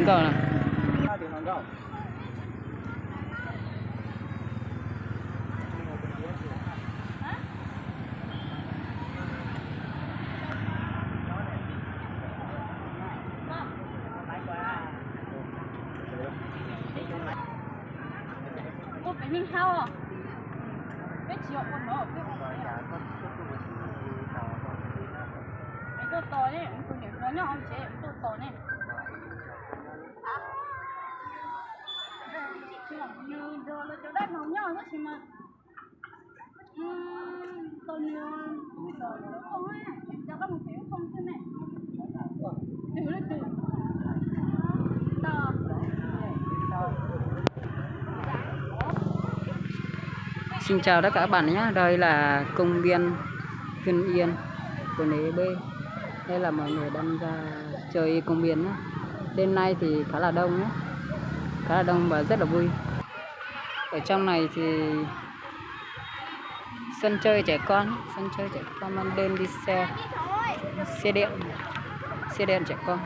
hòn cầu này. Ủa cái hình hao à? Cái chiều con nó cái tô to này, con này nó nhỏ chứ, tô to này. Như đồ là chỗ đất nó nhỏ nữa chứ mà. Tô như đồ nó không á, cho các một phiếu không thế này. Từ lên từ. To. Xin chào tất cả các bạn nhé. Đây là công viên Hưng Yên, quận Ế B. Đây là mọi người đang ra chơi công viên nhé. Đêm nay thì khá là đông nhé, khá là đông và rất là vui. Ở trong này thì sân chơi trẻ con ban đêm đi xe điện trẻ con.